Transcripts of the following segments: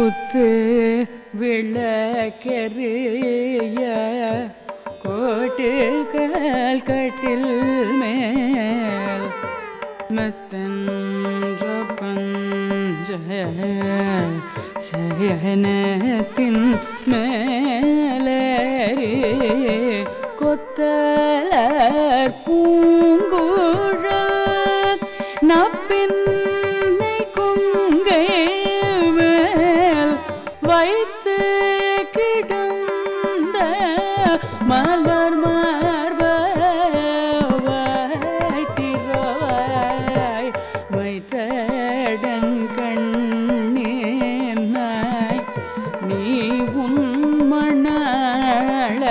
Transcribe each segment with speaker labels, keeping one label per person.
Speaker 1: குத்து விளக்கெரிய கோட்டுக்கால் கட்டில் மேல் மெத்தென்ற சயனத்தின் மேலேறி கொத்தலர் பூங்குழல் நப்பின்னை கொங்கை மேல் வைத்து கிடந்த மலர் மார்பாய் திரவாய் வைத்தடங்கண்ணீனாய் நீ உன் மணாளனே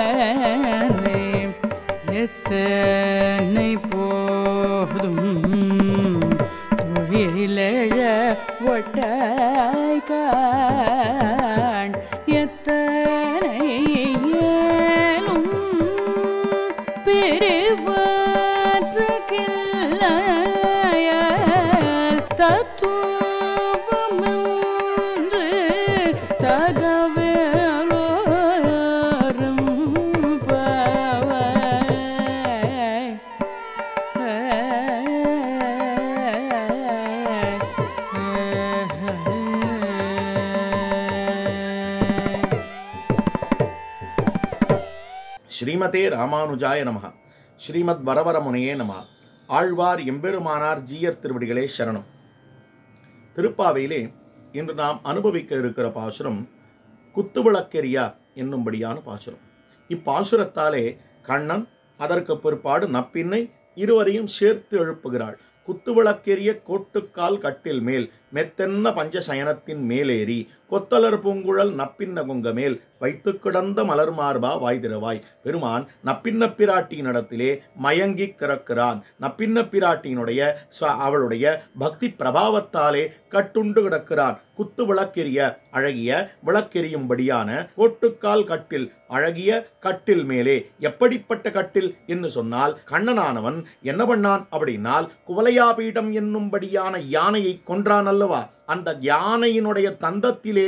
Speaker 1: எத்தனை போதும் தொழிலெழ ஒட்டாய்கான் எத்தனை ஏலும் பிரிவாற்றுகில்லையால் தத்துவமென்று தகவலோரும் பாவாய்
Speaker 2: ஸ்ரீமதே ராமானுஜாய நமஹ. ஸ்ரீமத் வரவரமுனையே நமஹ. ஆழ்வார் எம்பெருமானார் ஜீயர் திருவடிகளே சரணம். திருப்பாவையிலே இன்று நாம் அனுபவிக்க இருக்கிற பாசுரம் குத்துவிளக்கெரியா என்னும்படியான பாசுரம். இப்பாசுரத்தாலே கண்ணன் அதற்கு பிற்பாடு நப்பின்னை இருவரையும் சேர்த்து எழுப்புகிறாள். குத்துவிளக்கெரிய கோட்டுக்கால் கட்டில் மேல் மெத்தென்ன பஞ்சசயனத்தின் மேலேறி கொத்தலர் பூங்குழல் நப்பின்ன கொங்க மேல் வைத்து கிடந்த மலர் மார்பா வாய்திரவாய். பெருமான் நப்பின்ன பிராட்டியினிடத்திலே மயங்கி கிடக்கிறான். நப்பின்ன பிராட்டியினுடைய அவளுடைய பக்தி பிரபாவத்தாலே கட்டுண்டு கிடக்கிறான். குத்து விளக்கெரிய அழகிய விளக்கெரியும்படியான கோட்டுக்கால் கட்டில் அழகிய கட்டில் மேலே. எப்படிப்பட்ட கட்டில் என்று சொன்னால் கண்ணனானவன் என்ன பண்ணான் அப்படின்னால் குவலையாபீடம் என்னும்படியான யானையை கொன்றான் அல்லவா. அந்த யானையினுடைய தந்தத்திலே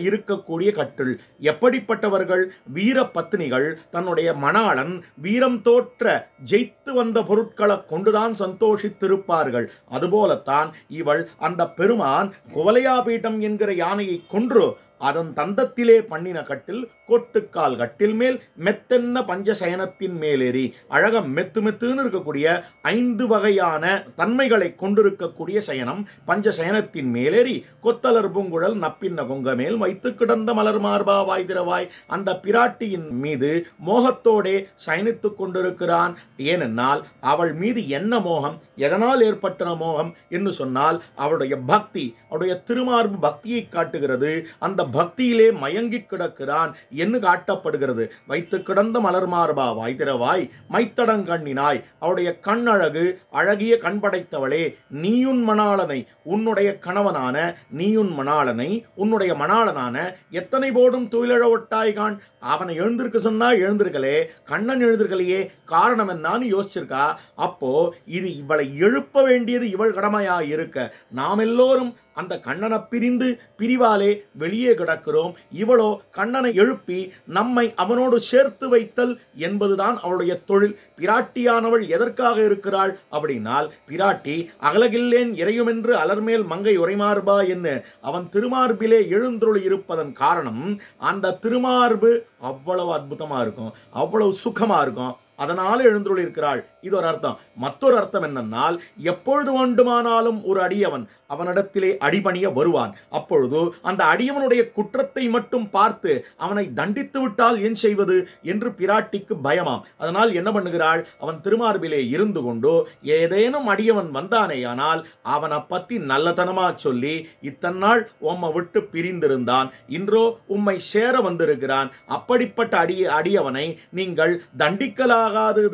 Speaker 2: இருக்கக்கூடிய கட்டில். எப்படிப்பட்டவர்கள்? வீர பத்னிகள் தன்னுடைய மணாளன் வீரம் தோற்ற ஜெயித்து வந்த பொருட்களை கொண்டுதான் சந்தோஷித்திருப்பார்கள். அதுபோலத்தான் இவள் அந்த பெருமான் குவலையாபீடம் என்கிற யானையை கொன்று அதன் தந்தத்திலே பண்ணின கட்டில் கொட்டுக்கால் கட்டில் மேல் மெத்தென்ன பஞ்சசயனத்தின் மேலேறி. அழகம் மெத்து மெத்துன்னு இருக்கக்கூடிய 5 வகையான தன்மைகளை கொண்டிருக்கக்கூடிய சயனம் பஞ்சசயனத்தின் மேலேறி கொத்தலர் பூங்குழல் நப்பின்ன கொங்க மேல் வைத்து கிடந்த மலர் மார்பா வாய்திரவாய். அந்த பிராட்டியின் மீது மோகத்தோடே சயனித்துக் கொண்டிருக்கிறான். ஏனென்னால் அவள் மீது என்ன மோகம், எதனால் ஏற்பட்ட மோகம் என்று சொன்னால் அவளுடைய பக்தி, அவளுடைய திருமார்பு பக்தியை காட்டுகிறது. அந்த பக்தியிலே மயங்கி கிடக்கிறான் என்று காட்டப்படுகிறது. வைத்து கிடந்த மலர் மார்பா வாய்திரவாய் மைத்தடங்கண்ணினாய். அவருடைய கண்ணழகு அழகிய கண் படைத்தவளே, நீயுன் மணாளனை, உன்னுடைய கணவனான நீயுன் மணாளனை, உன்னுடைய மணாளனான எத்தனை போடும் துயிலழ ஒட்டாய்கான். அவனை எழுந்திருக்க சொன்னா எழுந்திருக்கலே, கண்ணன் எழுந்திருக்கலையே, காரணம் என்னான்னு யோசிச்சிருக்கா. அப்போ இது இவளை எழுப்ப வேண்டியது இவள் கடமையா இருக்க, நாம் எல்லோரும் அந்த கண்ணனை பிரிந்து பிரிவாலே வெளியே கிடக்கிறோம். இவளோ கண்ணனை எழுப்பி நம்மை அவனோடு சேர்த்து வைத்தல் என்பதுதான் அவளுடைய தொழில். பிராட்டியானவள் எதற்காக இருக்கிறாள் அப்படின்னால், பிராட்டி அகலகில்லேன் இறையுமென்று அலர்மேல் மங்கை உரைமார்பா என்ன அவன் திருமார்பிலே எழுந்தருளி இருப்பதன் காரணம், அந்த திருமார்பு அவ்வளவு அற்புதமா இருக்கும், அவ்வளவு சுகமா இருக்கும், அதனால எழுந்துள்ள இருக்கிறாள். இது ஒரு அர்த்தம். மற்றொரு அர்த்தம் என்னன்னால், எப்பொழுது வேண்டுமானாலும் ஒரு அடியவன் அவனிடத்திலே அடிபணிய வருவான். அப்பொழுது அந்த அடியவனுடைய குற்றத்தை மட்டும் பார்த்து அவனை தண்டித்து விட்டால் என் செய்வது என்று பிராட்டிக்கு பயமாம். அதனால் என்ன பண்ணுகிறாள், அவன் திருமார்பிலே இருந்து கொண்டு ஏதேனும் அடியவன் வந்தானேயானால் அவனை பத்தி நல்லதனமா சொல்லி, இத்தனை நாள் உம்மை விட்டு பிரிந்திருந்தான், இன்றோ உம்மை சேர வந்திருக்கிறான், அப்படிப்பட்ட அடியவனை நீங்கள் தண்டிக்கலாகாது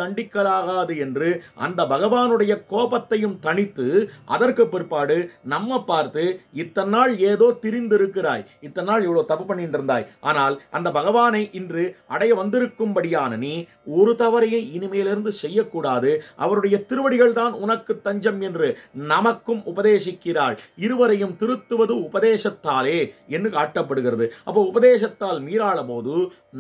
Speaker 2: என்று அந்த பகவானுடைய கோபத்தையும் தணித்து அதற்கு பிற்பாடு நம்ம பார்த்து இத்தனை நாள் ஏதோ திரிந்திருக்கிறாய், இத்தனை நாள் இவ்வளவு தப்பு பண்ணிட்டு இருந்தாய், ஆனால் அந்த பகவானை இன்று அடைய வந்திருக்கும்படியான நீ ஒரு தவறையை இனிமேலிருந்து செய்யக்கூடாது, அவருடைய திருவடிகள் தான் உனக்கு தஞ்சம் என்று நமக்கும் உபதேசிக்கிறாள். இருவரையும் திருத்துவது உபதேசத்தாலே என்று காட்டப்படுகிறது. அப்போ உபதேசத்தால் மீறாத போது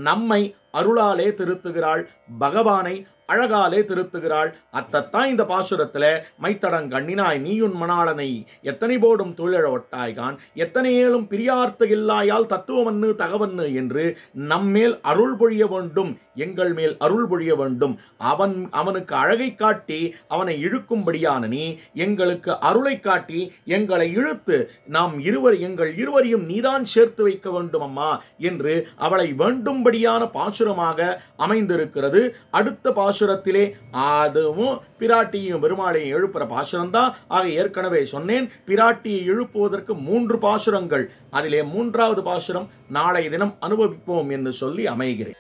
Speaker 2: நம்மை அருளாலே திருத்துகிறாள், பகவானை அழகாலே திருத்துகிறாள். அத்தத்தான் இந்த பாசுரத்துல மைத்தடங் கண்ணினாய் நீயுன் மணாளனை எத்தனை போடும் தொழிழ ஒட்டாய்கான் எத்தனை ஏழும் பிரியார்த்த இல்லாயால் தத்துவமன்னு தகவன்னு என்று நம்மேல் அருள் பொழிய வேண்டும், எங்கள் மேல் அருள் பொழிய வேண்டும். அவனுக்கு அழகை காட்டி அவனை இழுக்கும்படியான நீ எங்களுக்கு அருளை காட்டி எங்களை இழுத்து எங்கள் இருவரையும் நீதான் சேர்த்து வைக்க வேண்டும் அம்மா என்று அவளை வேண்டும்படியான பாசுரமாக அமைந்திருக்கிறது. அடுத்த பாசுரத்திலே அதுவும் பிராட்டியும் பெருமாளையும் எழுப்புற பாசுரம் தான். ஆக ஏற்கனவே சொன்னேன், பிராட்டியை எழுப்புவதற்கு 3 பாசுரங்கள், அதிலே 3வது பாசுரம் நாளை தினம் அனுபவிப்போம் என்று சொல்லி அமைகிறேன்.